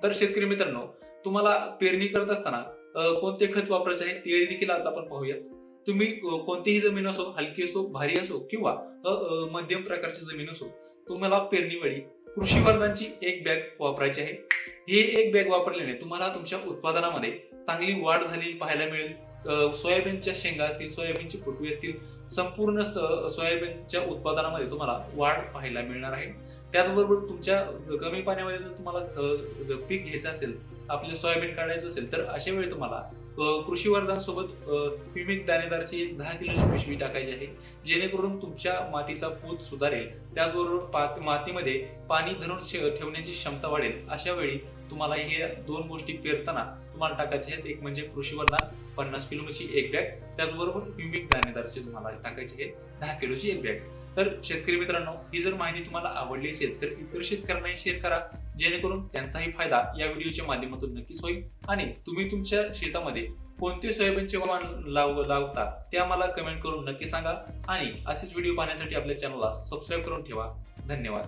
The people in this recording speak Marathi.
तर शेतकरी मित्रांनो, तुम्हाला पेरणी करत असताना कोणते खत वापरायचे आहे ते देखील आज आपण पाहूयात. तुम्ही कोणतीही जमीन असो, हलकी असो, भारी असो किंवा मध्यम प्रकारची जमीन असो, तुम्हाला पेरणीवेळी कृषी वर्धांची एक बॅग वापरायची आहे. हे एक बॅग वापरल्याने तुम्हाला तुमच्या उत्पादनामध्ये चांगली वाढ झालेली पाहायला मिळेल. सोयाबीनच्या शेंगा असतील, सोयाबीनची फुटवे असतील, संपूर्ण सोयाबीनच्या उत्पादनामध्ये तुम्हाला वाढ पाहायला मिळणार आहे. त्याचबरोबर तुमच्या कमी पाण्यामध्ये जर तुम्हाला जर पीक घ्यायचं असेल, आपले सोयाबीन काढायचं असेल, तर अशा वेळी तुम्हाला कृषी वर्धांसोबत हुमिक दाणेदारची एक 10 किलोची पिशवी टाकायची आहे, जेणेकरून तुमच्या मातीचा पोत सुधारेल. त्याचबरोबर मातीमध्ये पाणी धरून ठेवण्याची क्षमता वाढेल. अशा वेळी तुम्हाला हे दोन गोष्टी पेरताना तुम्हाला टाकायचे आहेत. एक म्हणजे कृषी वर्धान 50 किलोची एक बॅग, त्याचबरोबर हुमिक दाणेदारची तुम्हाला टाकायची आहे 10 किलोची एक बॅग. तर शेतकरी मित्रांनो, ही जर माहिती तुम्हाला आवडली असेल तर इतर शेतकऱ्यांनाही शेअर करा, जेणेकरून त्यांचाही फायदा या व्हिडिओच्या माध्यमातून नक्कीच होईल. आणि तुम्ही तुमच्या शेतामध्ये कोणते सोयाबीनचे वाण लावता ते आम्हाला कमेंट करून नक्की सांगा. आणि असेच व्हिडिओ पाहण्यासाठी आपल्या चॅनलला सबस्क्राईब करून ठेवा. धन्यवाद.